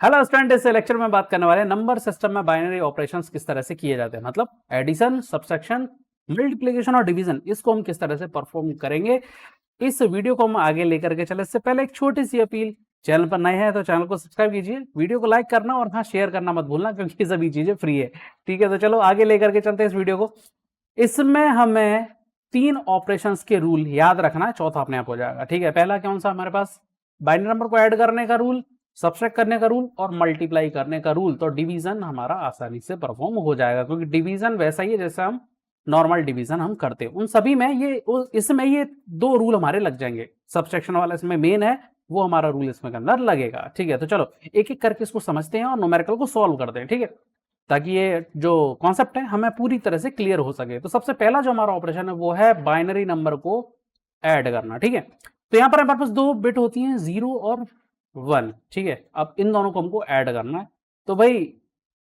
Hello student, इस lecture में बात करने वाले हैं नंबर सिस्टम में बाइनरी ऑपरेशंस किस तरह से किए जाते हैं, मतलब एडिशन, सब्सट्रैक्शन, मल्टीप्लिकेशन और डिवीजन, इसको हम किस तरह से परफॉर्म करेंगे। इस वीडियो को हम आगे लेकर के चले, इससे पहले एक छोटी सी अपील, चैनल पर नए हैं तो चैनल को सब्सक्राइब कीजिए, वीडियो को लाइक करना और हाँ शेयर करना मत भूलना, क्योंकि ये सभी चीजें फ्री है। ठीक है, तो चलो आगे लेकर के चलते हैं इस वीडियो को। इसमें हमें 3 ऑपरेशंस के रूल याद रखना है, चौथा अपने आप हो जाएगा। ठीक है, पहला कौन सा हमारे पास, बाइनरी नंबर को ऐड करने का रूल, सब्सट्रैक्ट करने का रूल और मल्टीप्लाई करने का रूल। तो डिवीजन हमारा आसानी से परफॉर्म हो जाएगा, क्योंकि डिवीजन वैसा ही है जैसे हम नॉर्मल डिवीजन हम करते हैं। उन सभी में इसमें ये 2 रूल हमारे लग जाएंगे। सब्सट्रैक्शन वाला इसमें मेन है, वो हमारा रूल इसमें के अंदर लगेगा। ठीक है, तो चलो एक एक करके इसको समझते हैं और न्यूमेरिकल को सॉल्व करते हैं। ठीक है, ताकि ये जो कॉन्सेप्ट है हमें पूरी तरह से क्लियर हो सके। तो सबसे पहला जो हमारा ऑपरेशन है वो है बाइनरी नंबर को ऐड करना। ठीक है, तो यहां पर हमारे पास 2 बिट होती हैं, 0 और 1। ठीक है, अब इन दोनों को हमको ऐड करना है। तो भाई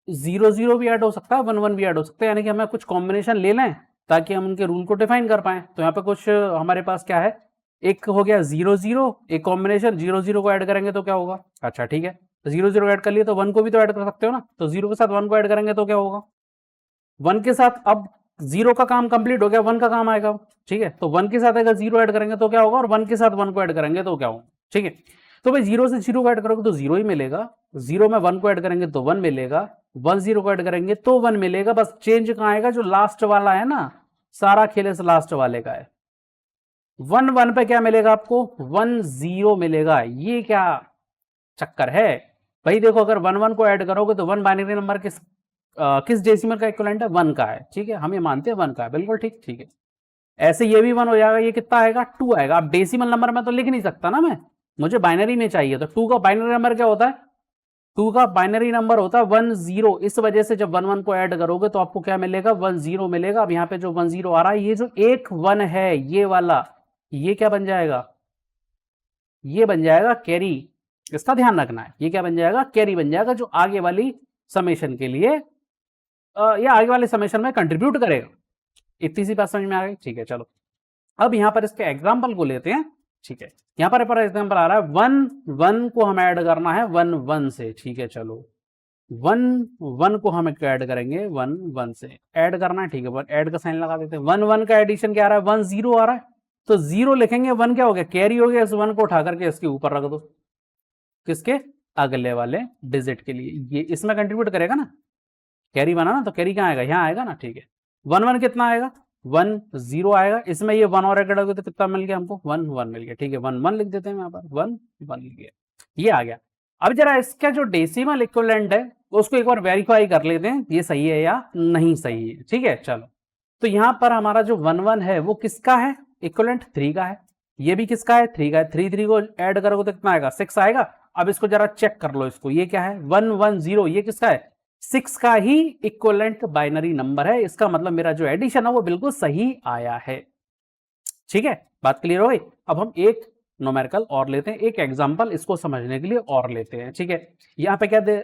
0 0 भी ऐड हो सकता है, 1 1 भी ऐड हो सकता है, यानी कि हमें कुछ कॉम्बिनेशन ले लें ताकि हम उनके रूल को डिफाइन कर पाए। तो यहाँ पे कुछ हमारे पास क्या है, एक हो गया 0 0, एक कॉम्बिनेशन 0 0 को ऐड करेंगे तो क्या होगा। अच्छा ठीक है, तो 0 0 ऐड कर लिए तो 1 को भी तो ऐड कर सकते हो ना। तो 0 के साथ 1 को ऐड करेंगे तो क्या होगा, 1 के साथ अब 0 का काम कंप्लीट हो गया, 1 का काम आएगा। ठीक है, तो 1 के साथ अगर 0 ऐड करेंगे तो क्या होगा, और 1 के साथ 1 को ऐड करेंगे तो क्या होगा। ठीक है, तो भाई 0 से 0 को ऐड करोगे तो 0 ही मिलेगा, 0 में 1 को ऐड करेंगे तो 1 मिलेगा, 1 0 को ऐड करेंगे तो 1 मिलेगा। बस चेंज कहां आएगा, जो लास्ट वाला है ना, सारा खेल इस लास्ट वाले का है। 1 1 पे क्या मिलेगा आपको, 1 0 मिलेगा। ये क्या चक्कर है भाई, देखो अगर 1 1 को ऐड करोगे तो 1 बाइनरी नंबर किस डेसिमल का इक्विवेलेंट है, 1 का है। ठीक है, हम ये मानते हैं 1 का है, बिल्कुल ठीक। ठीक है, ऐसे ये भी 1 हो जाएगा, ये कितना आएगा, 2 आएगा। अब डेसिमल नंबर में तो लिख नहीं सकता ना मैं, मुझे बाइनरी में चाहिए। तो 2 का बाइनरी नंबर क्या होता है, 2 का बाइनरी नंबर होता है 1 0। इस वजह से जब 1 1 को ऐड करोगे तो आपको क्या मिलेगा, 1 0 मिलेगा। अब यहाँ पे जो 1 0 आ रहा है, ये जो एक 1 है ये वाला, ये क्या बन जाएगा, ये बन जाएगा कैरी। इसका ध्यान रखना है, ये क्या बन जाएगा, कैरी बन जाएगा, जो आगे वाली समेशन के लिए या आगे वाले समेशन में कंट्रीब्यूट करेगा। इतनी सी बात समझ में आ गई। ठीक है, चलो अब यहां पर इसके एग्जाम्पल को लेते हैं। ठीक है, यहां पर एग्जाम्पल आ रहा है 1 1 को हमें ऐड करना है 1 1 से। ठीक है, चलो 1 1 को हम ऐड करेंगे 1 1 से, ऐड करना है। ठीक है, ऐड का साइन लगा देते हैं। 1 1 का एडिशन क्या आ रहा है, 1 0 आ रहा है, तो 0 लिखेंगे, 1 क्या हो गया, कैरी हो गया। इस 1 को उठा करके इसके ऊपर रख दो, किसके, अगले वाले डिजिट के लिए। ये इसमें कंट्रीब्यूट करेगा ना, कैरी बनाना, तो कैरी कहाँ आएगा, यहाँ आएगा ना। ठीक है, 1 1 कितना आएगा, 1 0 आएगा। इसमें ये 1 और ऐड हो तो कितना मिल गया हमको, 1 1 मिल गया। ठीक है, 1 1 लिख देते हैं यहाँ पर, 1 1 लिख गया, ये आ गया। अब जरा इसका जो डेसिमल इक्विवेलेंट है उसको एक बार वेरीफाई कर लेते हैं, ये सही है या नहीं सही है। ठीक है, चलो तो यहां पर हमारा जो 1 1 है वो किसका है, इक्विवेलेंट 3 का है। ये भी किसका है, 3 का है। 3 3 को ऐड करोगे तो कितना आएगा, 6 आएगा। अब इसको जरा चेक कर लो, इसको, ये क्या है, 1 1 0, ये किसका है, 6 का ही इक्विवेलेंट बाइनरी नंबर है। इसका मतलब मेरा जो एडिशन है वो बिल्कुल सही आया है। ठीक है, बात क्लियर हो गई। अब हम एक न्यूमेरिकल और लेते हैं, एक एग्जांपल इसको समझने के लिए और लेते हैं। ठीक है, यहां पे क्या दे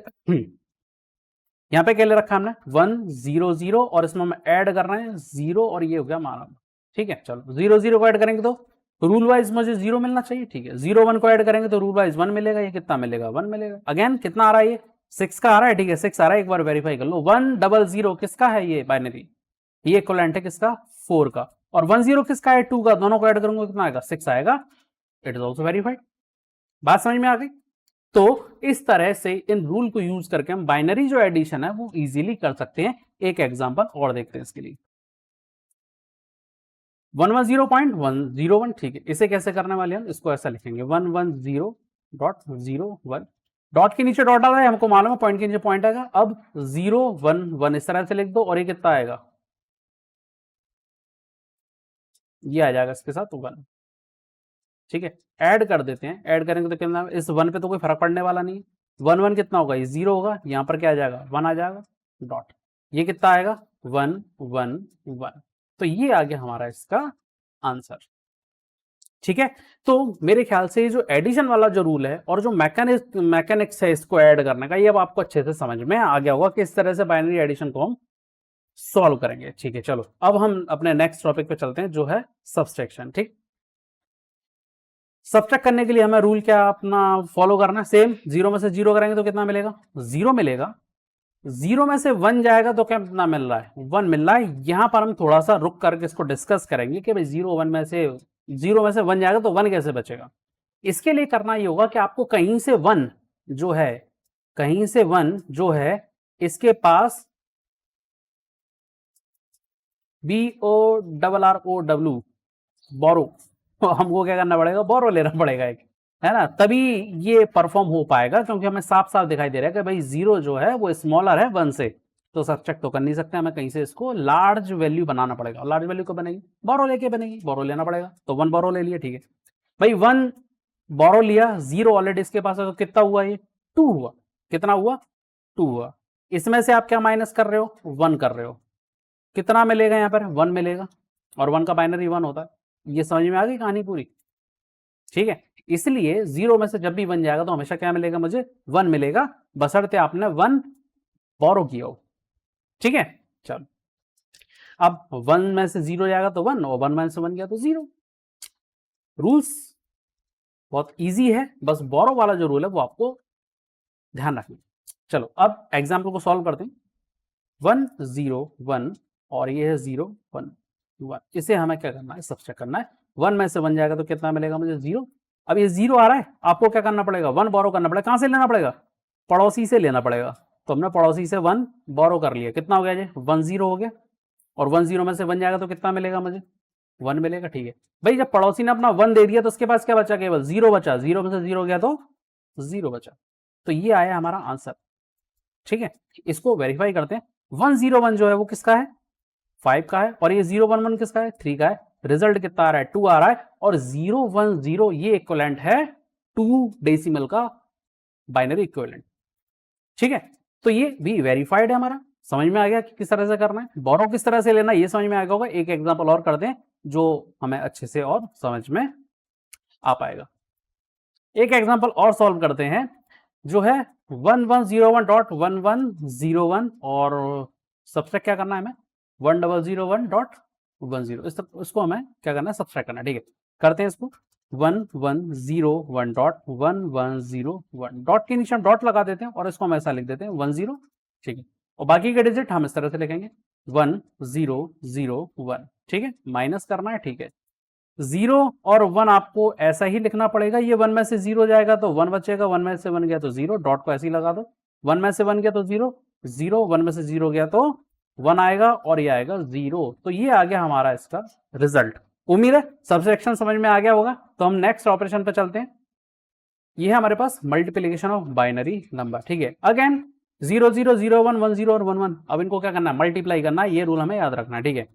यहां पे क्या ले रखा हमने, 1 0 0, और इसमें हम ऐड कर रहे हैं 0, और ये हो गया हमारा। ठीक है, चलो 0 0 को ऐड करेंगे तो रूल वाइज मुझे 0 मिलना चाहिए। ठीक है, 0 1 को ऐड करेंगे तो रूल वाइज 1 मिलेगा। ये कितना मिलेगा, 1 मिलेगा। अगेन कितना आ रहा है, ये 6 का आ रहा है। ठीक है, 6 आ रहा है, एक बार वेरीफाई कर लो। 1 0 0 किसका है, ये बाइनरी, ये इक्विवेलेंट है किसका, 4 का। और 1 0 किसका है, 2 का। दोनों को ऐड करूंगा कितना आएगा, 6 आएगा। It is also verified. बात समझ में आ गई। तो इस तरह से इन रूल को यूज करके हम बाइनरी जो एडिशन है वो इजीली कर सकते हैं। एक एग्जांपल और देखते हैं इसके लिए, 110.101। ठीक है, इसे कैसे करने वाले हम, इसको ऐसा लिखेंगे 110.01। डॉट के नीचे डॉट आ रहा है, हमको मालूम है, पॉइंट के नीचे पॉइंट आएगा। अब 0 1 1 इस तरह से लिख दो, और ये कितना आएगा, ये आ जाएगा इसके साथ 1। ठीक है, ऐड कर देते हैं, ऐड करेंगे तो कितना, इस 1 पे तो कोई फर्क पड़ने वाला नहीं है। 1 1 कितना होगा, ये 0 होगा, यहाँ पर क्या आ जाएगा, 1 आ जाएगा, डॉट, ये कितना आएगा, 1 1 1। तो ये आ गया हमारा इसका आंसर। ठीक है, तो मेरे ख्याल से ये जो एडिशन वाला जो रूल है और जो मैकेनिक्स है इसको ऐड करने का, ये अब आपको अच्छे से समझ में आ गया होगा कि इस तरह से बाइनरी एडिशन को हम सॉल्व करेंगे। ठीक है, चलो अब हम अपने नेक्स्ट टॉपिक पे चलते हैं, जो है सब्सट्रैक्शन। ठीक, सब्ट्रैक्ट करने के लिए हमें रूल क्या अपना फॉलो करना है, सेम, 0 में से 0 करेंगे तो कितना मिलेगा, 0 मिलेगा। 0 में से 1 जाएगा तो क्या कितना मिल रहा है, 1 मिल रहा है। यहां पर हम थोड़ा सा रुक करके इसको डिस्कस करेंगे कि भाई 0 में से 1 जाएगा तो 1 कैसे बचेगा। इसके लिए करना ये होगा कि आपको कहीं से 1 जो है, कहीं से 1 जो है इसके पास BORROW बोरो, हमको क्या करना पड़ेगा, बोरो लेना पड़ेगा एक, है ना, तभी ये परफॉर्म हो पाएगा। क्योंकि हमें साफ साफ दिखाई दे रहा है कि भाई 0 जो है वो स्मॉलर है 1 से, तो सब्ट्रैक्ट तो कर नहीं सकते, हमें कहीं से इसको लार्ज वैल्यू बनाना पड़ेगा। लार्ज वैल्यू को बनेगी, बोरो लेके बनेगी, बोरो लेना पड़ेगा। तो 1 बोरो ले लिया, ठीक है भाई, 1 बोरो लिया, 0 ऑलरेडी इसके पास है, तो कितना हुआ ये, 2 हुआ। कितना हुआ, 2 हुआ। इसमें से आप क्या माइनस कर रहे हो, 1 कर रहे हो। कितना मिलेगा यहाँ पर, 1 मिलेगा, और 1 का बाइनरी 1 होता है। ये समझ में आ गई कहानी पूरी, ठीक है। इसलिए 0 में से जब भी 1 जाएगा तो हमेशा क्या मिलेगा, मुझे 1 मिलेगा, बशर्ते आपने 1 बोरो किया हो, ठीक है। चलो, अब 1 में से 0 जाएगा तो 1, और 1 में से 1 गया तो 0। रूल्स बहुत इजी है, बस बोरो वाला जो रूल है वो आपको ध्यान रखना। चलो अब एग्जाम्पल को सॉल्व करते हैं। 1 0 1 और ये है 0 1 1, इसे हमें क्या करना है, सब्ट्रैक्ट करना है। 1 में से 1 जाएगा तो कितना मिलेगा मुझे, 0। अब ये 0 आ रहा है, आपको क्या करना पड़ेगा, 1 बोरो करना पड़ेगा। कहां से लेना पड़ेगा, पड़ोसी से लेना पड़ेगा। तो हमने पड़ोसी से 1 बोरो कर लिया, कितना हो गया जी, 1 0 हो गया। और 1 0 में से 1 जाएगा तो कितना मिलेगा मुझे, 1 मिलेगा, ठीक है भाई। जब पड़ोसी ने अपना 1 दे दिया तो उसके पास क्या बचा, केवल 0 बचा। 0 में से 0 गया तो 0 बचा। तो ये आया हमारा आंसर, ठीक है। इसको वेरीफाई करते हैं। 1 0 1 जो है वो किसका है, 5 का है, और ये 0 1 1 किसका है, 3 का है। रिजल्ट कितना आ रहा है, 2 आ रहा है। और 0 1 0 ये इक्विवेलेंट है 2 डेसिमल का बाइनरी इक्विवेलेंट, ठीक है। तो ये भी वेरीफाइड है हमारा। समझ में आ गया कि किस तरह से करना है, बोरो किस तरह से लेना है, ये समझ में आ गया होगा। एक एग्जांपल और करते हैं जो हमें अच्छे से और समझ में आ पाएगा। एक एग्जांपल और सॉल्व करते हैं जो है 1101.1101, और सब्ट्रैक्ट क्या करना है हमें, 1001.10, इसको हमें क्या करना है, सब्ट्रैक्ट करना है, ठीक है। करते हैं इसको। 1101.1101 डॉट के नीचे हम डॉट लगा देते हैं, और इसको हम ऐसा लिख देते हैं 10, ठीक है। और बाकी के डिजिट हम इस तरह से लिखेंगे 1001, ठीक है। माइनस करना है, ठीक है। 0 और 1 आपको ऐसा ही लिखना पड़ेगा। ये 1 में से 0 जाएगा तो 1 बचेगा, 1 में से 1 गया तो 0, डॉट को ऐसे ही लगा दो। 1 में से 1 गया तो 0 0, 1 में से 0 गया तो 1 आएगा, और ये आएगा 0। तो ये आ गया हमारा इसका रिजल्ट। उम्मीद है सब्ट्रैक्शन समझ में आ गया होगा। तो हम नेक्स्ट ऑपरेशन पे चलते हैं। ये है हमारे पास मल्टीप्लिकेशन ऑफ बाइनरी नंबर, ठीक है। अगेन 0 0 0 1 1 0 और 1 1, अब इनको क्या करना है, मल्टीप्लाई करना है। ये रूल हमें याद रखना है, ठीक है।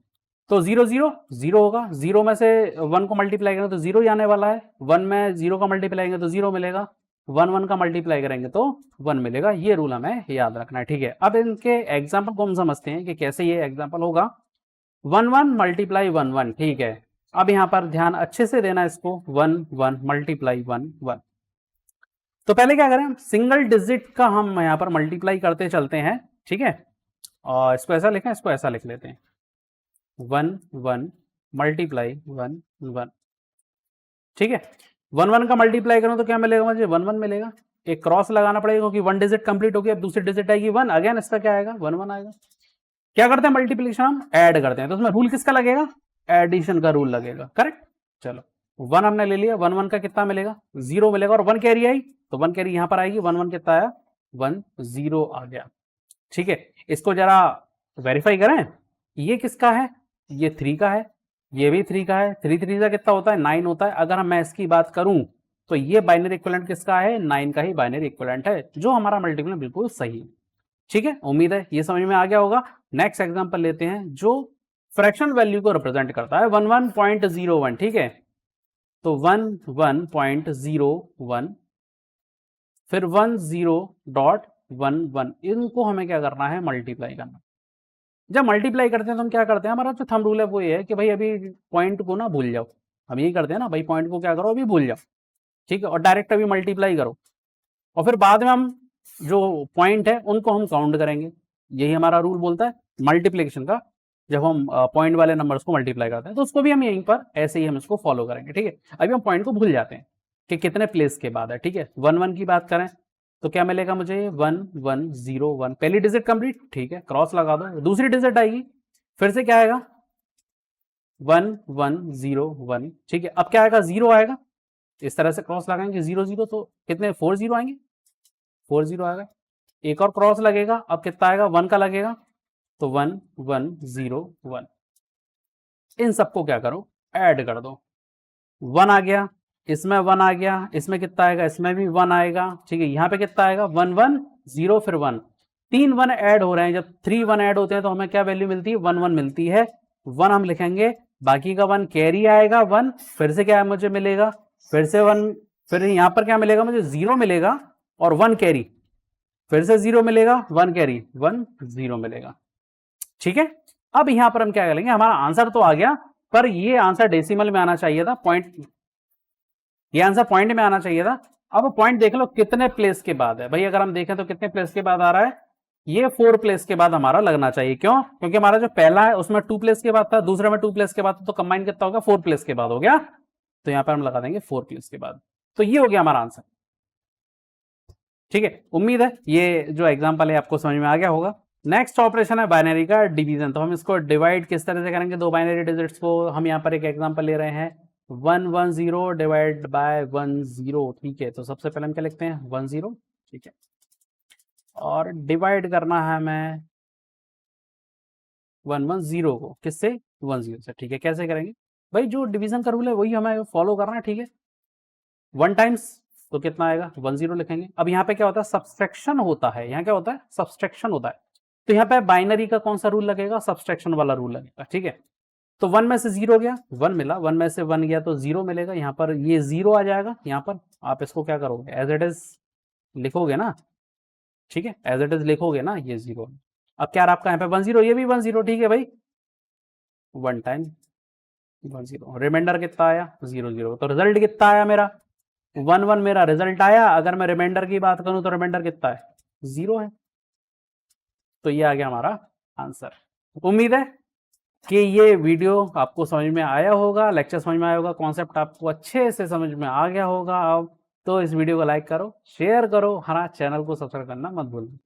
तो 0 0 0 होगा, 0 में से 1 को मल्टीप्लाई करेंगे तो 0 ही आने वाला है। 1 में 0 का मल्टीप्लाई करेंगे तो 0 मिलेगा, 1 1 का मल्टीप्लाई करेंगे तो 1 मिलेगा। ये रूल हमें याद रखना है, ठीक है। अब इनके एग्जाम्पल को हम समझते हैं कि कैसे ये एग्जाम्पल होगा। 1 1 मल्टीप्लाई 1 1, ठीक है। अब यहाँ पर ध्यान अच्छे से देना इसको, 1 1 मल्टीप्लाई 1 1। तो पहले क्या करें, सिंगल डिजिट का हम यहाँ पर मल्टीप्लाई करते चलते हैं, ठीक है। और इसको ऐसा लिखें, इसको ऐसा लिख लेते हैं, 1 1 मल्टीप्लाई 1 1, ठीक है। 1 1 का मल्टीप्लाई करूं तो क्या मिलेगा मुझे, 1 1 मिलेगा। एक क्रॉस लगाना पड़ेगा क्योंकि 1 डिजिट कंप्लीट हो गया, अब दूसरी डिजिट आएगी 1, अगेन इसका क्या आएगा, 1 1 आएगा। क्या करते हैं, मल्टीप्लिकेशन हम ऐड करते हैं, तो उसमें रूल किसका लगेगा, एडिशन का रूल लगेगा, करेक्ट। चलो 1 हमने ले लिया, 1 1 का कितना मिलेगा, 0 मिलेगा, और 1 कैरी आई तो 1 कैरी यहां पर आएगी, 1 1 कितना आया, 1 0 आ गया, ठीक है। इसको जरा वेरीफाई करें, ये किसका है, ये 3 का है, ये भी 3 का है। 3 3 का कितना होता है, 9 होता है। अगर मैं इसकी बात करूं तो ये बाइनरी इक्विवेलेंट किसका है, 9 का ही बाइनरी इक्विवेलेंट है, जो हमारा मल्टीपल बिल्कुल सही है, ठीक है। उम्मीद है ये समझ में आ गया होगा। नेक्स्ट एग्जांपल लेते हैं जो फ्रैक्शन वैल्यू को रिप्रेजेंट करता है, 11.01, ठीक है। तो 11.01 फिर 10.11, इनको हमें क्या करना है, मल्टीप्लाई करना। जब मल्टीप्लाई करते हैं तो हम क्या करते हैं, हमारा जो थंब रूल है वो ये है कि भाई अभी पॉइंट को ना भूल जाओ। हम यही करते हैं ना भाई, पॉइंट को क्या करो, अभी भूल जाओ, ठीक है, और डायरेक्ट अभी मल्टीप्लाई करो, और फिर बाद में हम जो पॉइंट है उनको हम काउंट करेंगे। यही हमारा रूल बोलता है मल्टीप्लिकेशन का। जब हम पॉइंट वाले नंबर्स को मल्टीप्लाई करते हैं तो उसको भी हम यहीं पर ऐसे ही हम इसको फॉलो करेंगे, ठीक है। अभी हम पॉइंट को भूल जाते हैं, कि कितने प्लेस के बाद है। ठीक है, 1 1 की बात करें तो क्या मिलेगा मुझे 1 1 0 1, पहली डिजिट कंप्लीट। ठीक है, क्रॉस लगा दो, दूसरी डिजिट आएगी, फिर से क्या आएगा 1 1 0 1। ठीक है, अब क्या आएगा 0 आएगा, इस तरह से क्रॉस लगाएंगे 0 0 तो कितने 4 0 आएंगे, 4 0 आएगा। एक और क्रॉस लगेगा, अब कितना आएगा 1 का लगेगा तो 1 1 0 1। इन सबको क्या करो ऐड कर दो, 1 आ गया, इसमें 1 आ गया, इसमें कितना आएगा, इसमें भी 1 आएगा। ठीक है, यहाँ पे कितना आएगा 1 1 0 फिर 1, 3 1 ऐड हो रहे हैं। जब 3 1 ऐड होते हैं तो हमें क्या वैल्यू मिलती है 1 1 मिलती है। 1 हम लिखेंगे, बाकी का 1 कैरी आएगा 1, फिर से क्या मुझे मिलेगा, फिर से 1, फिर यहाँ पर क्या मिलेगा मुझे 0 मिलेगा और 1 कैरी, फिर से 0 मिलेगा 1 कैरी 1 0 मिलेगा। ठीक है, अब यहां पर हम क्या करेंगे, हमारा आंसर तो आ गया पर ये आंसर डेसिमल में आना चाहिए था, पॉइंट, ये आंसर पॉइंट में आना चाहिए था। अब पॉइंट देख लो कितने प्लेस के बाद है भाई, अगर हम देखें तो कितने प्लेस के बाद आ रहा है, ये 4 प्लेस के बाद हमारा लगना चाहिए। क्यों, क्योंकि हमारा जो पहला है उसमें 2 प्लेस के बाद था, दूसरे में 2 प्लेस के बाद था, तो कंबाइन कितना होगा 4 प्लेस के बाद हो गया, तो यहां पर हम लगा देंगे 4 प्लेस के बाद। तो ये हो गया हमारा आंसर। ठीक है, उम्मीद है ये जो एग्जांपल है आपको समझ में आ गया होगा। नेक्स्ट ऑपरेशन है बाइनरी का डिवीजन। तो हम इसको डिवाइड किस तरह से करेंगे, दो बाइनरी डिजिट्स को। हम यहाँ पर एक एग्जांपल ले रहे हैं 1 1 0 डिवाइड बाय 1 0। ठीक है, तो सबसे पहले हम क्या लिखते हैं 1 0। ठीक है, और डिवाइड करना है हमें 1 1 0 को किससे 1 0 से। ठीक है, कैसे करेंगे भाई, जो डिवीजन का रूल है वही हमें फॉलो करना है। ठीक है, 1 टाइम्स तो कितना आएगा 1 0 लिखेंगे। अब यहाँ पे क्या होता है सब्सट्रैक्शन होता है, यहाँ क्या होता है सब्सट्रैक्शन होता है, तो यहाँ पे बाइनरी का कौन सा रूल लगेगा, सब्सट्रैक्शन वाला रूल लगेगा। ठीक है, तो 1 में से 0 गया 1 मिला, 1 में से 1 गया तो 0 मिलेगा, यहाँ पर ये 0 आ जाएगा। यहाँ पर आप इसको क्या करोगे एज इट इज लिखोगे ना। ठीक है, एज इट इज लिखोगे ना ये 0। अब क्या आपका यहाँ पे 1 0, ये भी 1 0। ठीक है भाई, 1 टाइम 1 0, रिमाइंडर कितना आया 0 0, तो रिजल्ट कितना आया मेरा 1 1 मेरा रिजल्ट आया। अगर मैं रिमाइंडर की बात करूं तो रिमाइंडर कितना है 0 है, तो ये आ गया हमारा आंसर। उम्मीद है कि ये वीडियो आपको समझ में आया होगा, लेक्चर समझ में आया होगा, कॉन्सेप्ट आपको अच्छे से समझ में आ गया होगा। अब तो इस वीडियो को लाइक करो, शेयर करो, हमारा चैनल को सब्सक्राइब करना मत भूलना।